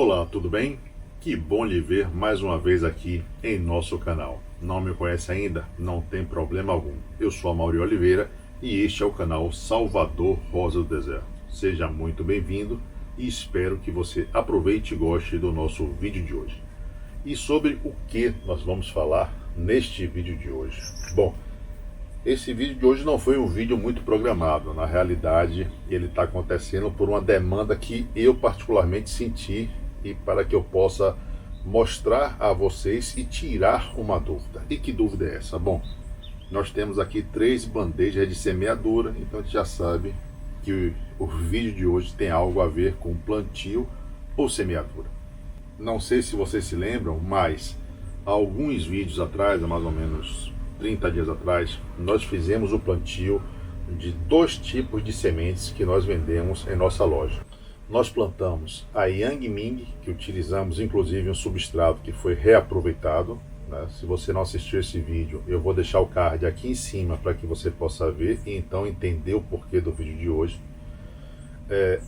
Olá, tudo bem? Que bom lhe ver mais uma vez aqui em nosso canal. Não me conhece ainda? Não tem problema algum. Eu sou Amaury Oliveira e este é o canal Salvador Rosa do Deserto. Seja muito bem-vindo e espero que você aproveite e goste do nosso vídeo de hoje. E sobre o que nós vamos falar neste vídeo de hoje? Bom, esse vídeo de hoje não foi um vídeo muito programado. Na realidade, ele está acontecendo por uma demanda que eu particularmente senti e para que eu possa mostrar a vocês e tirar uma dúvida. E que dúvida é essa? Bom, nós temos aqui 3 bandejas de semeadura, então a gente já sabe que o vídeo de hoje tem algo a ver com plantio ou semeadura. Não sei se vocês se lembram, mas há alguns vídeos atrás, há mais ou menos 30 dias atrás, nós fizemos o plantio de 2 tipos de sementes que nós vendemos em nossa loja. Nós plantamos a Yang Ming, que utilizamos inclusive um substrato que foi reaproveitado, né? Se você não assistiu esse vídeo, eu vou deixar o card aqui em cima para que você possa ver e então entender o porquê do vídeo de hoje.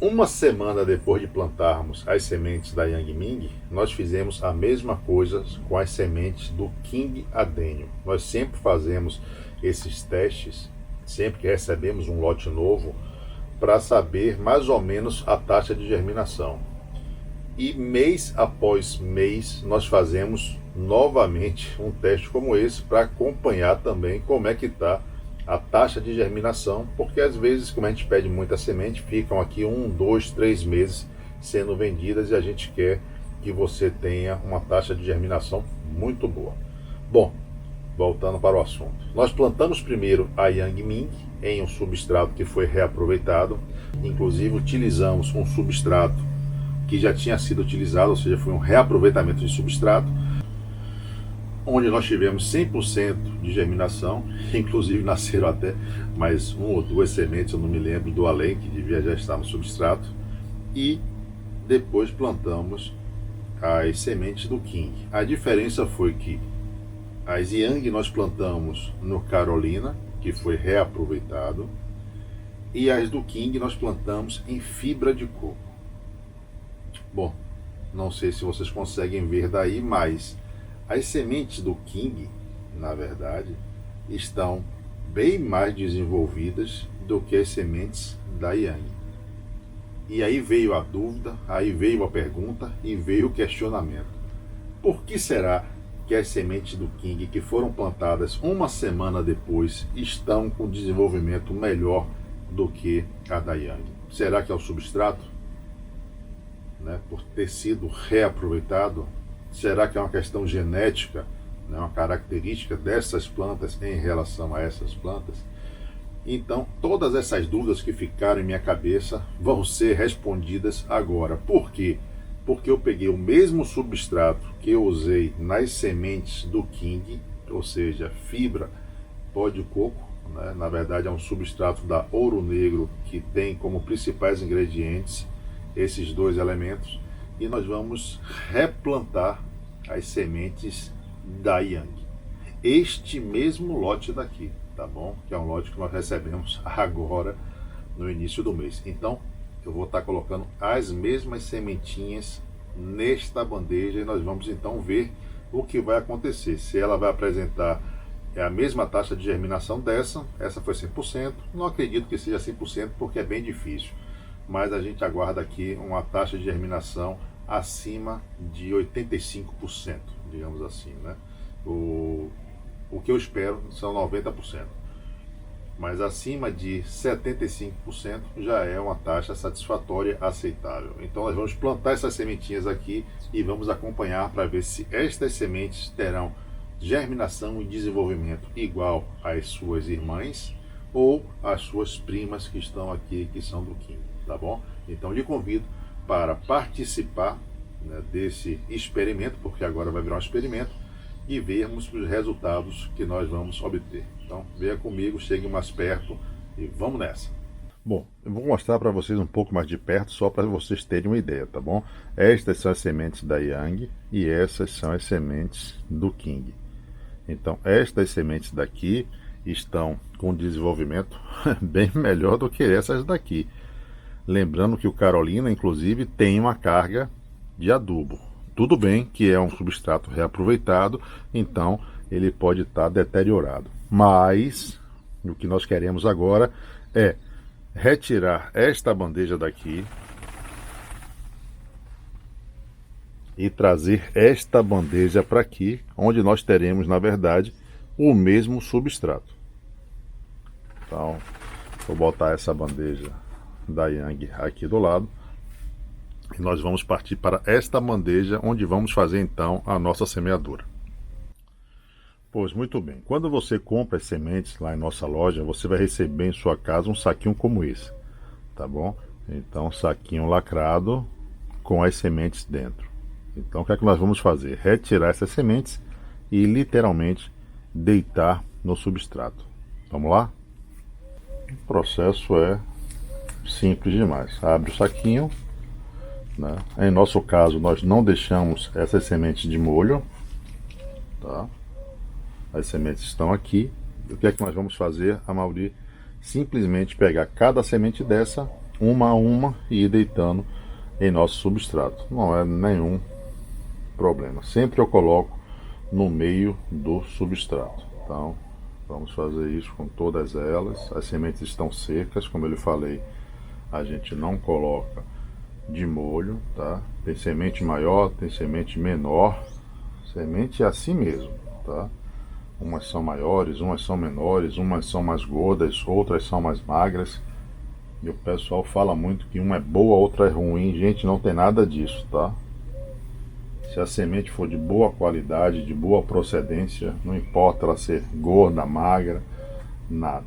Uma semana depois de plantarmos as sementes da Yang Ming, nós fizemos a mesma coisa com as sementes do King Adenium. Nós sempre fazemos esses testes, sempre que recebemos um lote novo, para saber mais ou menos a taxa de germinação. E mês após mês nós fazemos novamente um teste como esse para acompanhar também como é que está a taxa de germinação, porque às vezes, como a gente pede muita semente, ficam aqui 1, 2, 3 meses sendo vendidas e a gente quer que você tenha uma taxa de germinação muito boa. Bom, voltando para o assunto, nós plantamos primeiro a Yang Ming em um substrato que foi reaproveitado, inclusive utilizamos um substrato que já tinha sido utilizado, ou seja, foi um reaproveitamento de substrato, onde nós tivemos 100% de germinação, inclusive nasceram até mais 1 ou 2 sementes, eu não me lembro, do além, que devia já estar no substrato, e depois plantamos as sementes do King. A diferença foi que as Yang nós plantamos no Carolina, que foi reaproveitado, e as do King nós plantamos em fibra de coco. Bom, não sei se vocês conseguem ver daí, mas as sementes do King, na verdade, estão bem mais desenvolvidas do que as sementes da Yang. E aí veio a dúvida, aí veio a pergunta e veio o questionamento. Por que será que as sementes do King, que foram plantadas uma semana depois, estão com desenvolvimento melhor do que a da Yang? Será que é o substrato, né, por ter sido reaproveitado? Será que é uma questão genética, né, uma característica dessas plantas em relação a essas plantas? Então, todas essas dúvidas que ficaram em minha cabeça vão ser respondidas agora. Por quê? Porque eu peguei o mesmo substrato que eu usei nas sementes do King, ou seja, fibra pó de coco, né? Na verdade é um substrato da Ouro Negro que tem como principais ingredientes esses 2 elementos, e nós vamos replantar as sementes da Yang. Este mesmo lote daqui, tá bom? Que é um lote que nós recebemos agora no início do mês. Então, eu vou estar colocando as mesmas sementinhas nesta bandeja e nós vamos então ver o que vai acontecer. Se ela vai apresentar a mesma taxa de germinação dessa, essa foi 100%, não acredito que seja 100% porque é bem difícil, mas a gente aguarda aqui uma taxa de germinação acima de 85%, digamos assim, né? O que eu espero são 90%, mas acima de 75% já é uma taxa satisfatória, aceitável. Então nós vamos plantar essas sementinhas aqui e vamos acompanhar para ver se estas sementes terão germinação e desenvolvimento igual às suas irmãs ou às suas primas que estão aqui, que são do King, tá bom? Então lhe convido para participar, né, desse experimento, porque agora vai virar um experimento, e vermos os resultados que nós vamos obter. Então venha comigo, chegue mais perto e vamos nessa. Bom, eu vou mostrar para vocês um pouco mais de perto, só para vocês terem uma ideia, tá bom? Estas são as sementes da Yang e essas são as sementes do King. Então estas sementes daqui estão com desenvolvimento bem melhor do que essas daqui. Lembrando que o Carolina, inclusive, tem uma carga de adubo. Tudo bem que é um substrato reaproveitado, então ele pode estar deteriorado. Mas o que nós queremos agora é retirar esta bandeja daqui e trazer esta bandeja para aqui, onde nós teremos, na verdade, o mesmo substrato. Então, vou botar essa bandeja da Yang aqui do lado e nós vamos partir para esta bandeja, onde vamos fazer então a nossa semeadura. Pois muito bem, quando você compra as sementes lá em nossa loja, você vai receber em sua casa um saquinho como esse, tá bom? Então, saquinho lacrado com as sementes dentro. Então, o que é que nós vamos fazer? Retirar essas sementes e literalmente deitar no substrato. Vamos lá? O processo é simples demais. Abre o saquinho, né? Em nosso caso, nós não deixamos essas sementes de molho, tá? As sementes estão aqui. E o que é que nós vamos fazer, Amaury? Simplesmente pegar cada semente dessa, uma a uma, e ir deitando em nosso substrato. Não é nenhum problema. Sempre eu coloco no meio do substrato. Então, vamos fazer isso com todas elas. As sementes estão secas, como eu lhe falei, a gente não coloca de molho, tá? Tem semente maior, tem semente menor. Semente é assim mesmo, tá? Umas são maiores, umas são menores, umas são mais gordas, outras são mais magras. E o pessoal fala muito que uma é boa, outra é ruim. Gente, não tem nada disso, tá? Se a semente for de boa qualidade, de boa procedência, não importa ela ser gorda, magra, nada.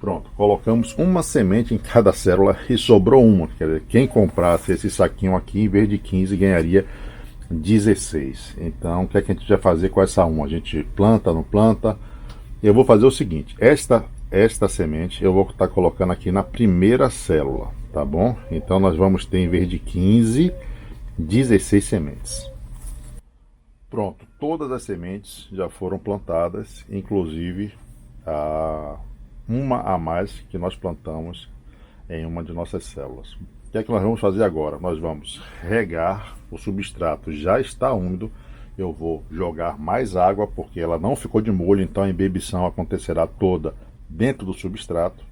Pronto, colocamos uma semente em cada célula e sobrou uma. Quer dizer, quem comprasse esse saquinho aqui, em vez de 15, ganharia 16. Então, o que é que a gente vai fazer com essa uma? A gente planta, não planta? Eu vou fazer o seguinte, esta semente eu vou estar colocando aqui na primeira célula, tá bom? Então, nós vamos ter, em vez de 15, 16 sementes. Pronto, todas as sementes já foram plantadas, inclusive uma a mais que nós plantamos em uma de nossas células. O que é que nós vamos fazer agora? Nós vamos regar, o substrato já está úmido, eu vou jogar mais água porque ela não ficou de molho, então a embebição acontecerá toda dentro do substrato.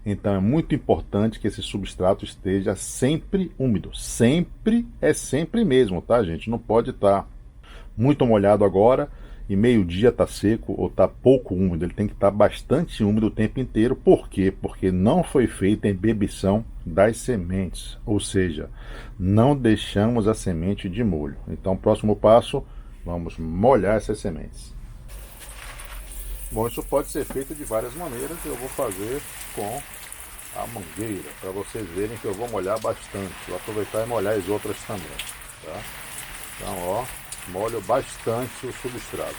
Então é muito importante que esse substrato esteja sempre úmido, sempre é sempre mesmo, tá, gente? Não pode estar muito molhado agora e meio-dia está seco ou está pouco úmido, ele tem que estar bastante úmido o tempo inteiro. Por quê? Porque não foi feita a embebição das sementes, ou seja, não deixamos a semente de molho. Então, próximo passo, vamos molhar essas sementes. Bom, isso pode ser feito de várias maneiras, eu vou fazer com a mangueira, para vocês verem que eu vou molhar bastante, vou aproveitar e molhar as outras também, tá? Então, ó, molho bastante o substrato.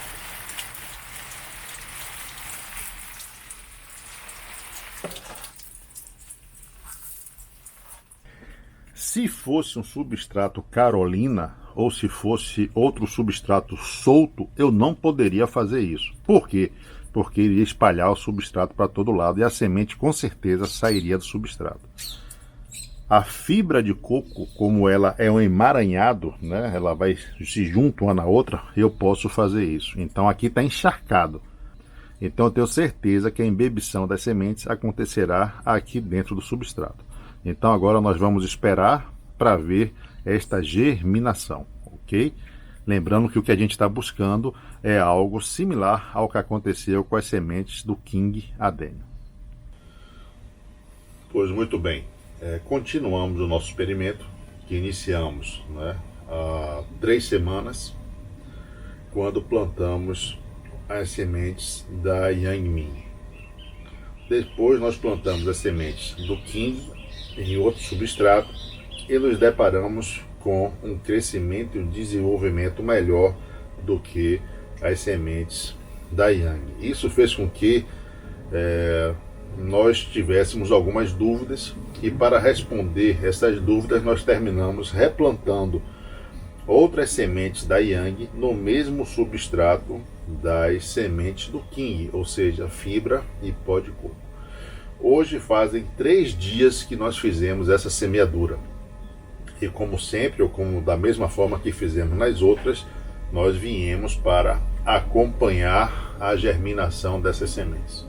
Se fosse um substrato Carolina, ou se fosse outro substrato solto, eu não poderia fazer isso. Por quê? Porque iria espalhar o substrato para todo lado e a semente com certeza sairia do substrato. A fibra de coco, como ela é um emaranhado, né, ela vai se junto uma na outra, eu posso fazer isso. Então aqui está encharcado. Então eu tenho certeza que a embebição das sementes acontecerá aqui dentro do substrato. Então agora nós vamos esperar para ver esta germinação, ok? Lembrando que o que a gente está buscando é algo similar ao que aconteceu com as sementes do King Adenium. Pois muito bem, continuamos o nosso experimento que iniciamos, né, há 3 semanas, quando plantamos as sementes da Yang Ming. Depois nós plantamos as sementes do King em outro substrato e nos deparamos com um crescimento e um desenvolvimento melhor do que as sementes da Yang. Isso fez com que nós tivéssemos algumas dúvidas, e para responder essas dúvidas nós terminamos replantando outras sementes da Yang no mesmo substrato das sementes do King, ou seja, fibra e pó de coco. Hoje fazem 3 dias que nós fizemos essa semeadura. E como sempre, ou como da mesma forma que fizemos nas outras, nós viemos para acompanhar a germinação dessas sementes.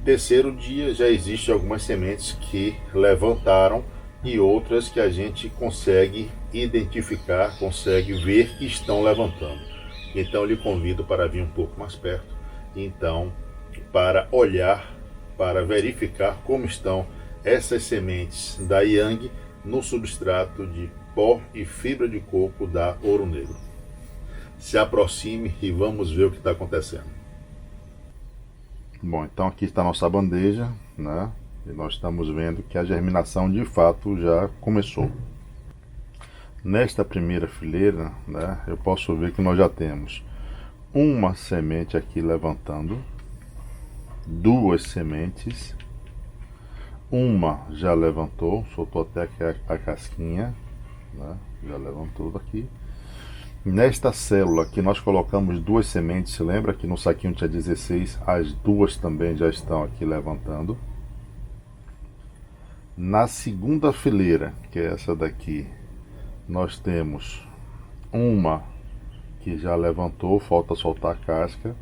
Terceiro dia já existem algumas sementes que levantaram e outras que a gente consegue identificar, consegue ver que estão levantando. Então eu lhe convido para vir um pouco mais perto, então para olhar, para verificar como estão essas sementes da Yang no substrato de pó e fibra de coco da Ouro Negro. Se aproxime e vamos ver o que está acontecendo. Bom, então aqui está a nossa bandeja, né? E nós estamos vendo que a germinação de fato já começou. Nesta primeira fileira, né, eu posso ver que nós já temos uma semente aqui levantando, duas sementes, uma já levantou, soltou até a casquinha, né, já levantou daqui. Nesta célula que nós colocamos duas sementes, se lembra que no saquinho tinha 16, as duas também já estão aqui levantando. Na segunda fileira, que é essa daqui, nós temos uma que já levantou, falta soltar a casca,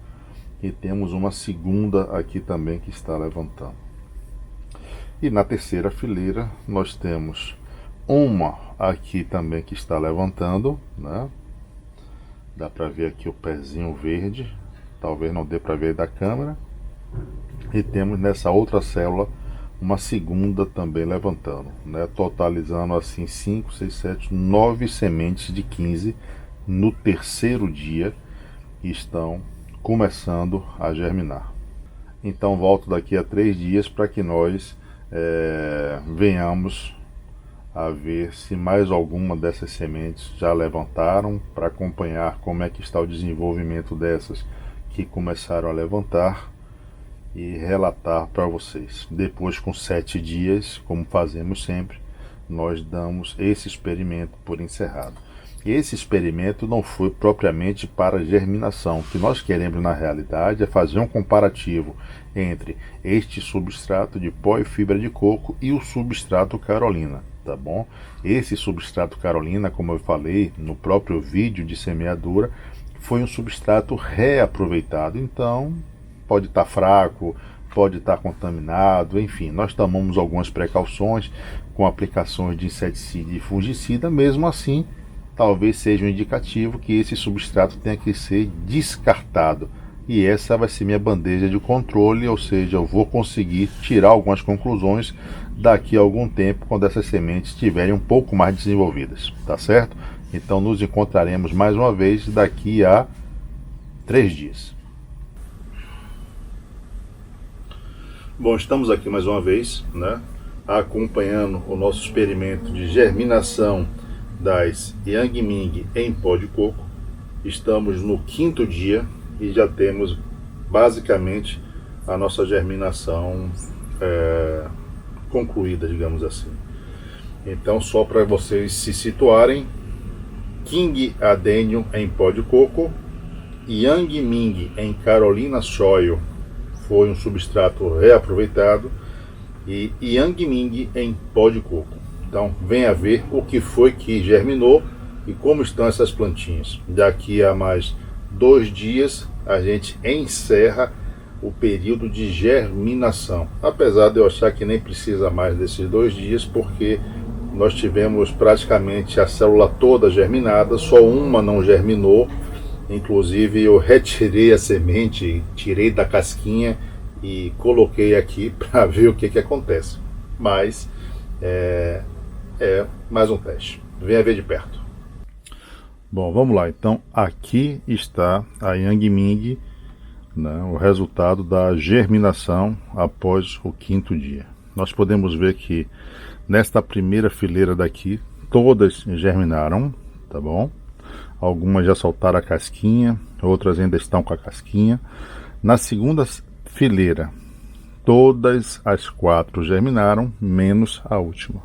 e temos uma segunda aqui também que está levantando. E na terceira fileira nós temos uma aqui também que está levantando, né? Dá para ver aqui o pezinho verde, talvez não dê para ver da câmera. E temos nessa outra célula uma segunda também levantando, né? Totalizando assim 5, 6, 7, 9 sementes de 15 no terceiro dia que estão começando a germinar. Então volto daqui a 3 dias para que nós venhamos a ver se mais alguma dessas sementes já levantaram, para acompanhar como é que está o desenvolvimento dessas que começaram a levantar e relatar para vocês. Depois, com 7 dias, como fazemos sempre, nós damos esse experimento por encerrado. Esse experimento não foi propriamente para germinação. O que nós queremos na realidade é fazer um comparativo entre este substrato de pó e fibra de coco e o substrato Carolina, tá bom? Esse substrato Carolina, como eu falei no próprio vídeo de semeadura, foi um substrato reaproveitado, então pode estar fraco, pode estar contaminado, enfim, nós tomamos algumas precauções com aplicações de inseticida e fungicida. Mesmo assim, talvez seja um indicativo que esse substrato tenha que ser descartado. E essa vai ser minha bandeja de controle, ou seja, eu vou conseguir tirar algumas conclusões daqui a algum tempo, quando essas sementes estiverem um pouco mais desenvolvidas, tá certo? Então nos encontraremos mais uma vez daqui a 3 dias. Bom, estamos aqui mais uma vez, né, acompanhando o nosso experimento de germinação das Yang Ming em pó de coco. Estamos no 5º dia e já temos basicamente a nossa germinação concluída, digamos assim. Então, só para vocês se situarem, King Adenium em pó de coco, Yang Ming em Carolina Soil foi um substrato reaproveitado, e Yang Ming em pó de coco. Então venha ver o que foi que germinou e como estão essas plantinhas. Daqui a mais 2 dias a gente encerra o período de germinação, apesar de eu achar que nem precisa mais desses 2 dias, porque nós tivemos praticamente a célula toda germinada, só uma não germinou. Inclusive eu retirei a semente, tirei da casquinha e coloquei aqui para ver o que acontece. Mas é mais um teste. Venha ver de perto. Bom, vamos lá. Então aqui está a Yang Ming, né, o resultado da germinação após o 5º dia. Nós podemos ver que nesta primeira fileira daqui todas germinaram, tá bom? Algumas já soltaram a casquinha, outras ainda estão com a casquinha. Na segunda fileira, todas as 4 germinaram, menos a última.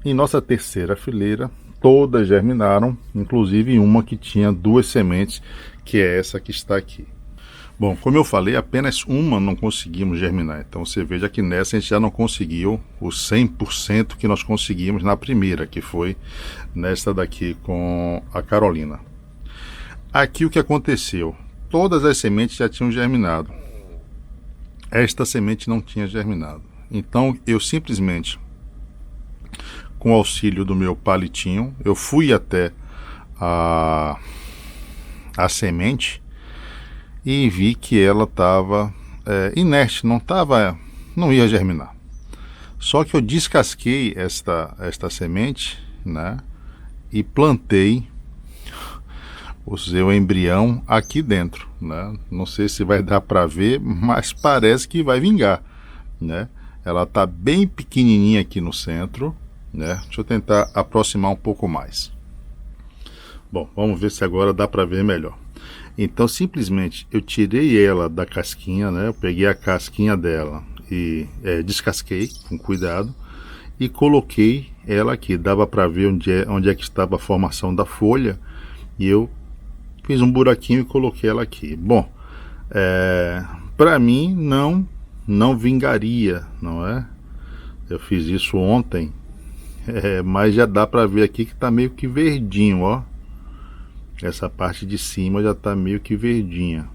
Em nossa terceira fileira, todas germinaram, inclusive uma que tinha 2 sementes, que é essa que está aqui. Bom, como eu falei, apenas uma não conseguimos germinar. Então você veja que nessa a gente já não conseguiu o 100% que nós conseguimos na primeira, que foi nesta daqui com a Carolina. Aqui o que aconteceu? Todas as sementes já tinham germinado. Esta semente não tinha germinado. Então eu simplesmente, com o auxílio do meu palitinho, eu fui até a semente e vi que ela estava inerte, não ia germinar. Só que eu descasquei esta semente, né, e plantei usei o embrião aqui dentro, né? Não sei se vai dar para ver, mas parece que vai vingar, né? Ela está bem pequenininha aqui no centro, né? Deixa eu tentar aproximar um pouco mais. Bom, vamos ver se agora dá para ver melhor. Então, simplesmente, eu tirei ela da casquinha, né? Eu peguei a casquinha dela e descasquei com cuidado e coloquei ela aqui. Dava para ver onde é que estava a formação da folha e eu fiz um buraquinho e coloquei ela aqui. Bom, para mim não vingaria, não é? Eu fiz isso ontem, mas já dá para ver aqui que está meio que verdinho, ó. Essa parte de cima já está meio que verdinha.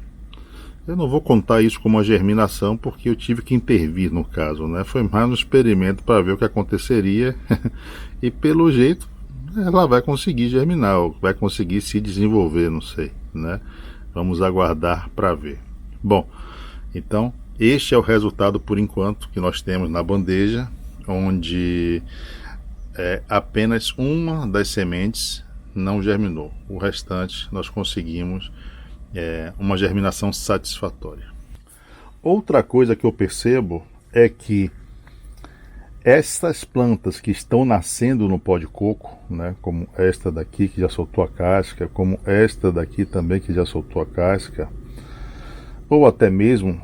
Eu não vou contar isso como uma germinação porque eu tive que intervir no caso, né? Foi mais um experimento para ver o que aconteceria e pelo jeito ela vai conseguir germinar, ou vai conseguir se desenvolver, não sei, né? Vamos aguardar para ver. Bom, então este é o resultado por enquanto que nós temos na bandeja, onde apenas uma das sementes não germinou. O restante nós conseguimos uma germinação satisfatória. Outra coisa que eu percebo é que essas plantas que estão nascendo no pó de coco, né, como esta daqui que já soltou a casca, como esta daqui também que já soltou a casca, ou até mesmo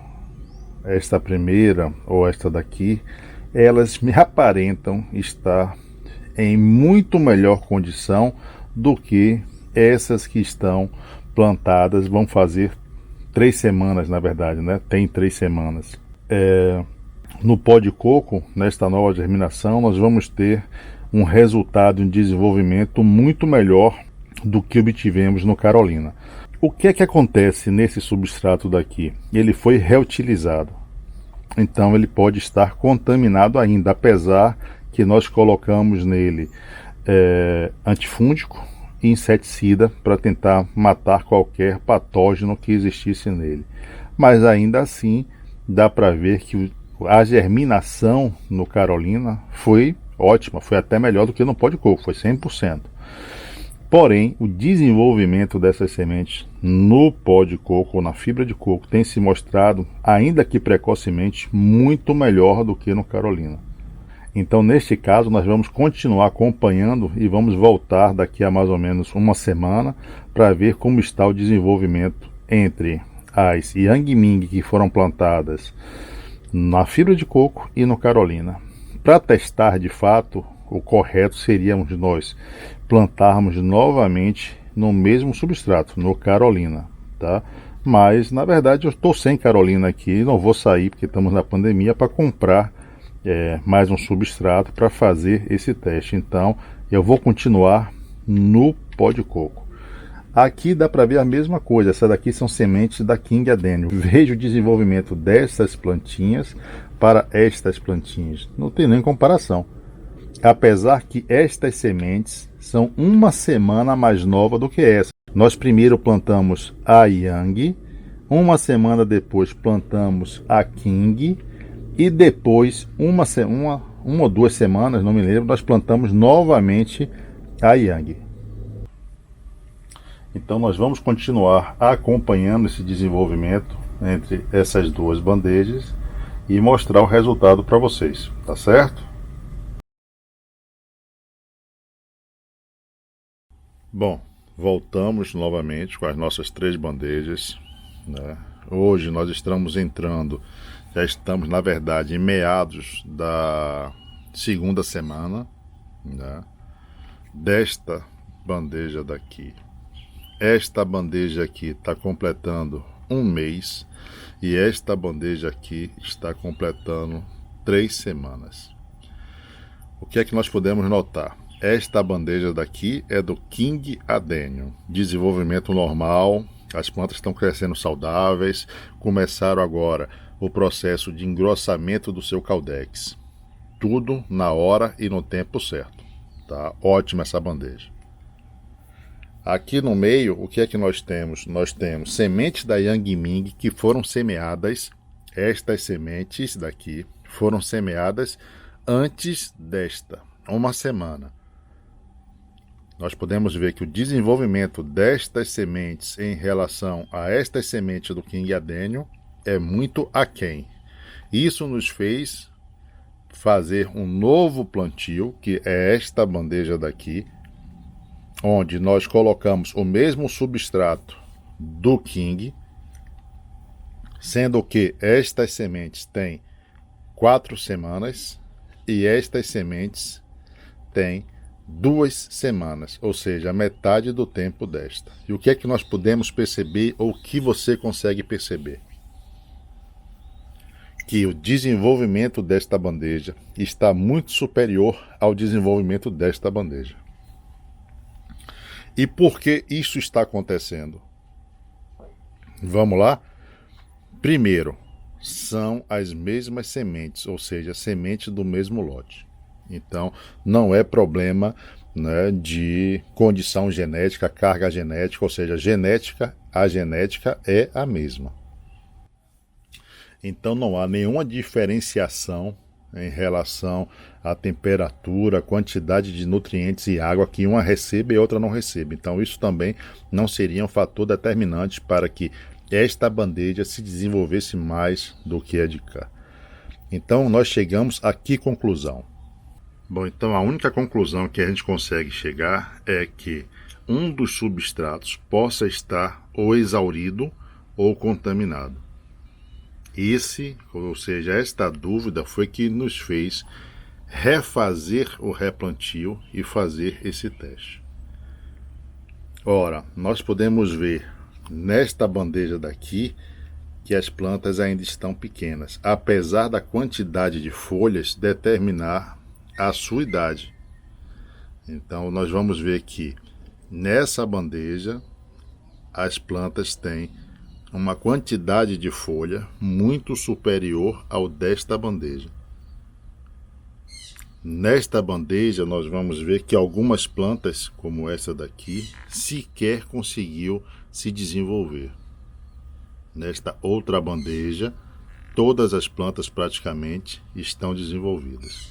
esta primeira ou esta daqui, elas me aparentam estar em muito melhor condição do que essas que estão plantadas. Vão fazer 3 semanas, na verdade, né? Tem 3 semanas. No pó de coco, nesta nova germinação, nós vamos ter um resultado em desenvolvimento muito melhor do que obtivemos no Carolina. O que é que acontece nesse substrato daqui? Ele foi reutilizado. Então ele pode estar contaminado ainda, apesar que nós colocamos nele antifúngico e inseticida para tentar matar qualquer patógeno que existisse nele. Mas ainda assim dá para ver que a germinação no Carolina foi ótima, foi até melhor do que no pó de coco, foi 100%. Porém, o desenvolvimento dessas sementes no pó de coco ou na fibra de coco tem se mostrado, ainda que precocemente, muito melhor do que no Carolina. Então, neste caso, nós vamos continuar acompanhando e vamos voltar daqui a mais ou menos uma semana para ver como está o desenvolvimento entre as Yang Ming que foram plantadas na fibra de coco e no Carolina. Para testar de fato, o correto seria nós plantarmos novamente no mesmo substrato, no Carolina, tá? Mas na verdade eu estou sem Carolina aqui, não vou sair porque estamos na pandemia para comprar mais um substrato para fazer esse teste. Então eu vou continuar no pó de coco. Aqui dá para ver a mesma coisa, essas daqui são sementes da King Adenium. Veja o desenvolvimento dessas plantinhas para estas plantinhas, não tem nem comparação. Apesar que estas sementes são uma semana mais nova do que essa. Nós primeiro plantamos a Yang, uma semana depois plantamos a King e depois uma ou 2 semanas, não me lembro, nós plantamos novamente a Yang. Então nós vamos continuar acompanhando esse desenvolvimento entre essas duas bandejas e mostrar o resultado para vocês, tá certo? Bom, voltamos novamente com as nossas 3 bandejas, né? Hoje nós estamos já estamos na verdade em meados da 2ª semana, né, desta bandeja daqui. Esta bandeja aqui está completando um mês e esta bandeja aqui está completando 3 semanas. O que é que nós podemos notar? Esta bandeja daqui é do King Adenium, desenvolvimento normal, as plantas estão crescendo saudáveis, começaram agora o processo de engrossamento do seu caudex. Tudo na hora e no tempo certo. Tá? Ótima essa bandeja. Aqui no meio, o que é que nós temos? Nós temos sementes da Yang Ming que foram semeadas. Estas sementes daqui foram semeadas antes desta, uma semana. Nós podemos ver que o desenvolvimento destas sementes em relação a estas sementes do King Adenium é muito aquém. Isso nos fez fazer um novo plantio, que é esta bandeja daqui, onde nós colocamos o mesmo substrato do King, sendo que estas sementes têm 4 semanas e estas sementes têm 2 semanas, ou seja, a metade do tempo desta. E o que é que nós podemos perceber, ou que você consegue perceber? Que o desenvolvimento desta bandeja está muito superior ao desenvolvimento desta bandeja. E por que isso está acontecendo? Vamos lá? Primeiro, são as mesmas sementes, ou seja, sementes do mesmo lote. Então, não é problema, né, de condição genética, carga genética, ou seja, a genética é a mesma. Então, não há nenhuma diferenciação em relação à temperatura, quantidade de nutrientes e água que uma recebe e outra não recebe. Então, isso também não seria um fator determinante para que esta bandeja se desenvolvesse mais do que a de cá. Então, nós chegamos a que conclusão? Bom, então a única conclusão que a gente consegue chegar é que um dos substratos possa estar ou exaurido ou contaminado. Ou seja, esta dúvida foi que nos fez refazer o replantio e fazer esse teste. Ora, nós podemos ver nesta bandeja daqui que as plantas ainda estão pequenas, apesar da quantidade de folhas determinar a sua idade. Então nós vamos ver que nessa bandeja as plantas têm uma quantidade de folha muito superior ao desta bandeja. Nesta bandeja nós vamos ver que algumas plantas, como essa daqui, sequer conseguiu se desenvolver. Nesta outra bandeja, todas as plantas praticamente estão desenvolvidas.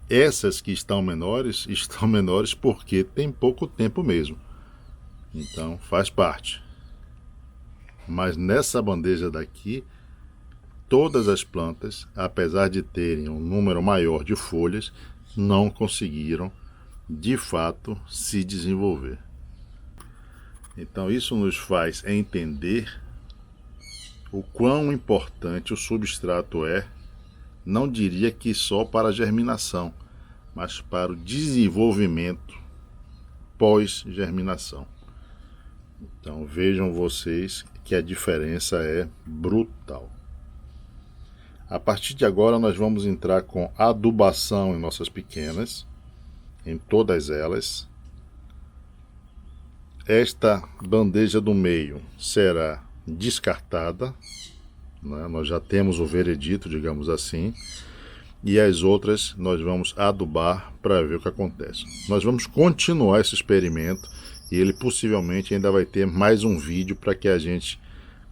Essas que estão menores porque tem pouco tempo mesmo. Então faz parte. Mas nessa bandeja daqui, todas as plantas, apesar de terem um número maior de folhas, não conseguiram de fato se desenvolver. Então isso nos faz entender o quão importante o substrato é, não diria que só para a germinação, mas para o desenvolvimento pós-germinação. Então vejam vocês que a diferença é brutal. A partir de agora nós vamos entrar com adubação em nossas pequenas, em todas elas. Esta bandeja do meio será descartada, né? Nós já temos o veredito, digamos assim, e as outras nós vamos adubar para ver o que acontece. Nós vamos continuar esse experimento e ele possivelmente ainda vai ter mais um vídeo para que a gente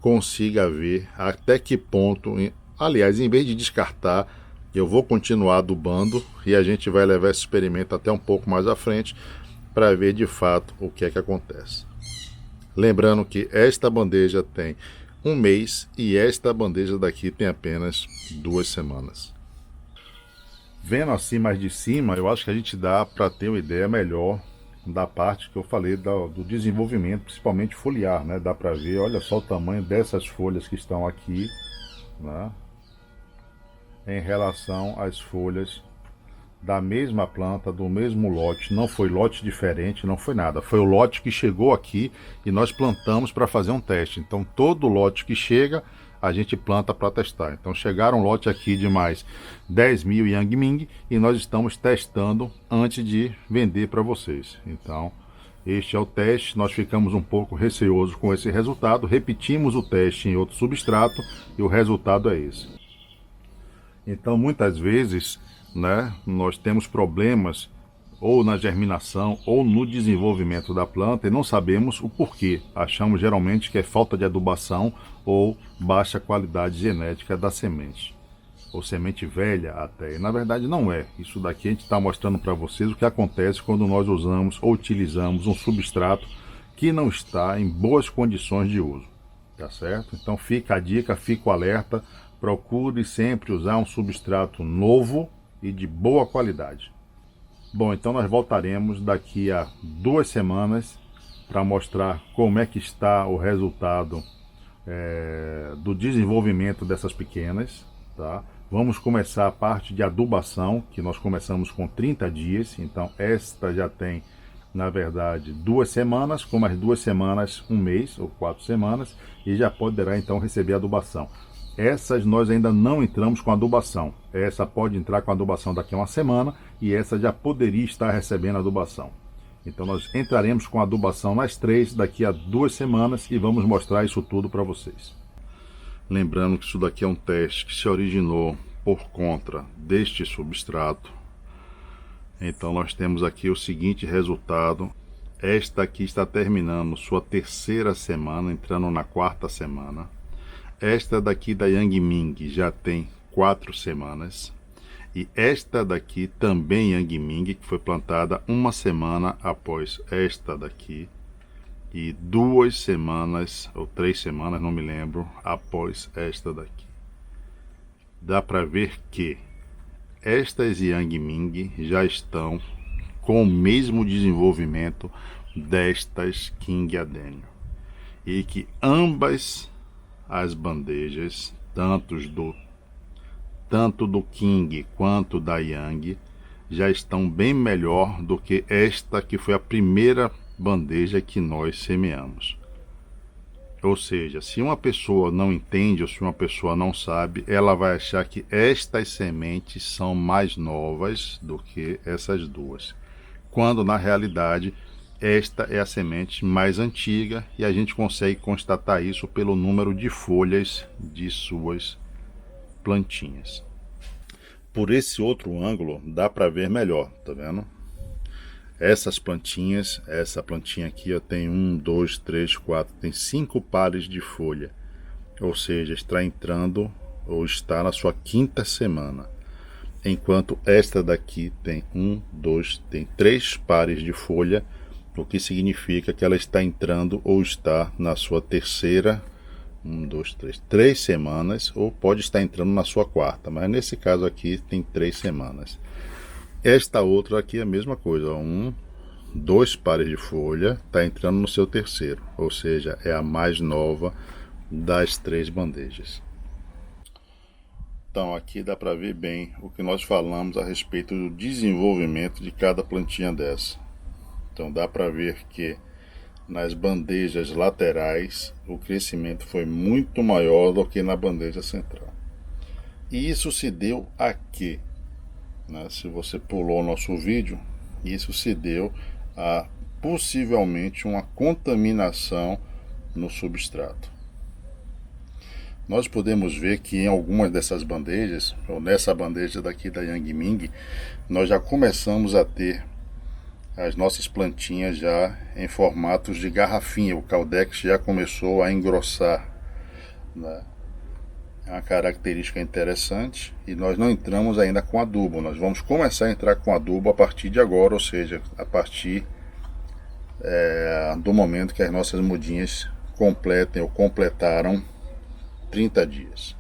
consiga ver até que ponto, aliás, em vez de descartar, eu vou continuar adubando e a gente vai levar esse experimento até um pouco mais à frente para ver de fato o que é que acontece. Lembrando que esta bandeja tem um mês e esta bandeja daqui tem apenas 2 semanas. Vendo assim mais de cima, eu acho que a gente dá para ter uma ideia melhor da parte que eu falei do desenvolvimento, principalmente foliar, né? Dá para ver, olha só o tamanho dessas folhas que estão aqui, né? Em relação às folhas da mesma planta, do mesmo lote, não foi lote diferente, não foi nada. Foi o lote que chegou aqui e nós plantamos para fazer um teste. Então todo lote que chega, a gente planta para testar. Então chegaram um lote aqui de mais 10.000 Yang Ming e nós estamos testando antes de vender para vocês. Então este é o teste, nós ficamos um pouco receosos com esse resultado, repetimos o teste em outro substrato e o resultado é esse. Então muitas vezes, né, nós temos problemas ou na germinação ou no desenvolvimento da planta e não sabemos o porquê. Achamos geralmente que é falta de adubação ou baixa qualidade genética da semente, ou semente velha até. E na verdade não é. Isso daqui a gente está mostrando para vocês o que acontece quando nós usamos ou utilizamos um substrato que não está em boas condições de uso, tá certo? Então fica a dica, fica o alerta, procure sempre usar um substrato novo e de boa qualidade. Bom, então nós voltaremos daqui a 2 semanas para mostrar como é que está o resultado do desenvolvimento dessas pequenas, tá? Vamos começar a parte de adubação, que nós começamos com 30 dias, então esta já tem, na verdade, 2 semanas, com mais 2 semanas, 1 mês ou 4 semanas, e já poderá então receber adubação. Essas nós ainda não entramos com adubação. Essa pode entrar com adubação daqui a 1 semana e essa já poderia estar recebendo adubação. Então nós entraremos com adubação nas 3 daqui a 2 semanas e vamos mostrar isso tudo para vocês. Lembrando que isso daqui é um teste que se originou por conta deste substrato. Então nós temos aqui o seguinte resultado. Esta aqui está terminando sua 3ª semana, entrando na 4ª semana. Esta daqui da Yang Ming já tem 4 semanas. E esta daqui também Yang Ming, que foi plantada 1 semana após esta daqui. E 2 semanas, ou 3 semanas, não me lembro, após esta daqui. Dá para ver que estas Yang Ming já estão com o mesmo desenvolvimento destas King Adenium. E que ambas as bandejas, tanto do King quanto da Yang, já estão bem melhor do que esta que foi a primeira bandeja que nós semeamos. Ou seja, se uma pessoa não entende ou se uma pessoa não sabe, ela vai achar que estas sementes são mais novas do que essas duas, quando na realidade esta é a semente mais antiga e a gente consegue constatar isso pelo número de folhas de suas plantinhas. Por esse outro ângulo dá para ver melhor, tá vendo? Essas plantinhas, essa plantinha aqui ó, tem 1, 2, 3, 4, tem 5 pares de folha, ou seja, está entrando ou está na sua 5ª semana, enquanto esta daqui tem 3 pares de folha, o que significa que ela está entrando ou está na sua 3ª, 3 semanas, ou pode estar entrando na sua 4ª, mas nesse caso aqui tem 3 semanas. Esta outra aqui é a mesma coisa, 2 pares de folha, está entrando no seu 3º, ou seja, é a mais nova das 3 bandejas. Então aqui dá para ver bem o que nós falamos a respeito do desenvolvimento de cada plantinha dessa. Então dá para ver que nas bandejas laterais o crescimento foi muito maior do que na bandeja central. E isso se deu a quê? Se você pulou o nosso vídeo, isso se deu a possivelmente uma contaminação no substrato. Nós podemos ver que em algumas dessas bandejas, ou nessa bandeja daqui da Yang Ming, nós já começamos a ter as nossas plantinhas já em formatos de garrafinha. O caldex já começou a engrossar, né? É uma característica interessante. E nós não entramos ainda com adubo. Nós vamos começar a entrar com adubo a partir de agora, ou seja, a partir do momento que as nossas mudinhas completem ou completaram 30 dias.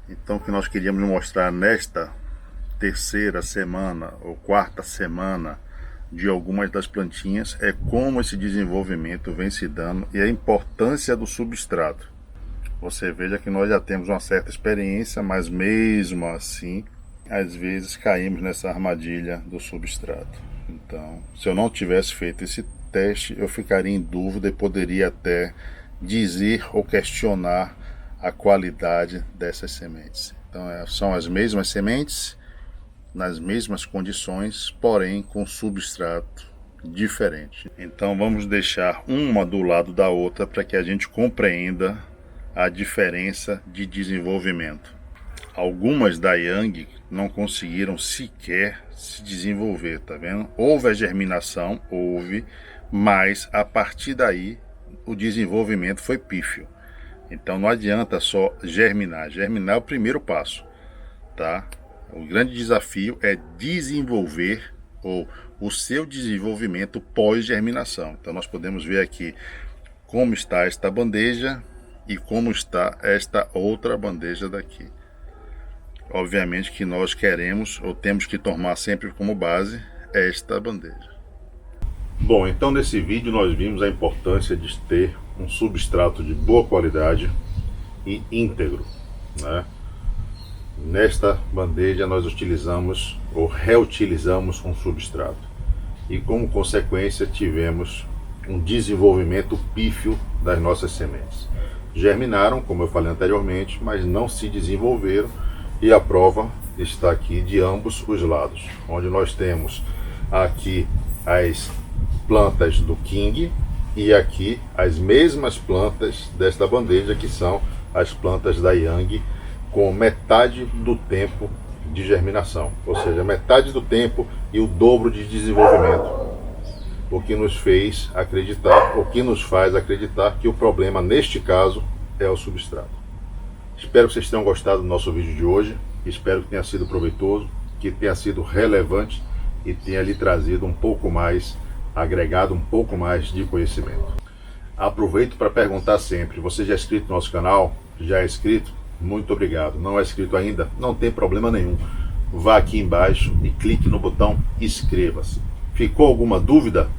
Então o que nós queríamos mostrar nesta 3ª semana ou 4ª semana de algumas das plantinhas é como esse desenvolvimento vem se dando e a importância do substrato. Você veja que nós já temos uma certa experiência, mas mesmo assim às vezes caímos nessa armadilha do substrato. Então, se eu não tivesse feito esse teste, eu ficaria em dúvida e poderia até dizer ou questionar a qualidade dessas sementes. Então, são as mesmas sementes, nas mesmas condições, porém com substrato diferente. Então, vamos deixar uma do lado da outra para que a gente compreenda a diferença de desenvolvimento. Algumas da Young não conseguiram sequer se desenvolver, tá vendo? Houve a germinação, mas a partir daí o desenvolvimento foi pífio. Então não adianta só germinar. Germinar é o primeiro passo, tá? O grande desafio é desenvolver o seu desenvolvimento pós-germinação. Então nós podemos ver aqui como está esta bandeja e como está esta outra bandeja daqui. Obviamente que nós queremos ou temos que tomar sempre como base esta bandeja. Bom, então nesse vídeo nós vimos a importância de ter um substrato de boa qualidade e íntegro, né? Nesta bandeja nós utilizamos ou reutilizamos um substrato e como consequência tivemos um desenvolvimento pífio das nossas sementes. Germinaram, como eu falei anteriormente, mas não se desenvolveram. E a prova está aqui de ambos os lados, onde nós temos aqui as plantas do King e aqui as mesmas plantas desta bandeja, que são as plantas da Young, com metade do tempo de germinação, ou seja, metade do tempo e o dobro de desenvolvimento. O que nos fez acreditar, o que nos faz acreditar que o problema neste caso é o substrato. Espero que vocês tenham gostado do nosso vídeo de hoje. Espero que tenha sido proveitoso, que tenha sido relevante e tenha lhe trazido um pouco mais, agregado um pouco mais de conhecimento. Aproveito para perguntar sempre, você já é inscrito no nosso canal? Já é inscrito? Muito obrigado. Não é inscrito ainda? Não tem problema nenhum. Vá aqui embaixo e clique no botão inscreva-se. Ficou alguma dúvida?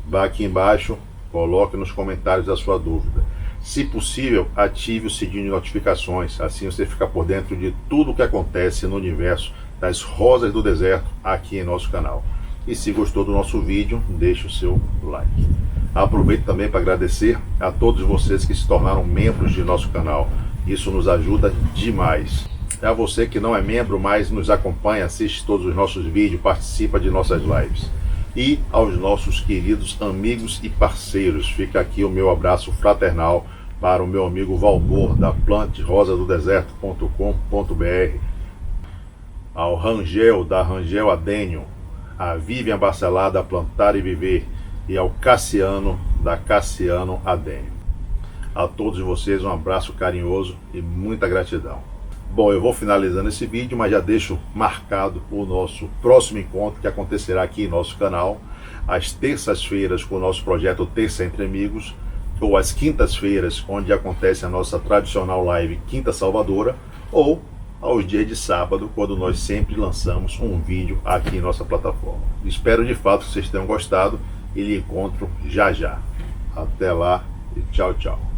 Vá aqui embaixo, coloque nos comentários a sua dúvida. Se possível, ative o sininho de notificações, assim você fica por dentro de tudo o que acontece no universo das rosas do deserto aqui em nosso canal. E se gostou do nosso vídeo, deixe o seu like. Aproveito também para agradecer a todos vocês que se tornaram membros de nosso canal. Isso nos ajuda demais. A você que não é membro, mas nos acompanha, assiste todos os nossos vídeos, participa de nossas lives. E aos nossos queridos amigos e parceiros, fica aqui o meu abraço fraternal para o meu amigo Valmor, da planterosadodeserto.com.br, ao Rangel, da Rangel Adênio, a Vivian Barcelar, da Plantar e Viver, e ao Cassiano, da Cassiano Adênio. A todos vocês um abraço carinhoso e muita gratidão. Bom, eu vou finalizando esse vídeo, mas já deixo marcado o nosso próximo encontro, que acontecerá aqui em nosso canal, às terças-feiras com o nosso projeto Terça Entre Amigos, ou às quintas-feiras, onde acontece a nossa tradicional live Quinta Salvadora, ou aos dias de sábado, quando nós sempre lançamos um vídeo aqui em nossa plataforma. Espero de fato que vocês tenham gostado e lhe encontro já já. Até lá e tchau, tchau.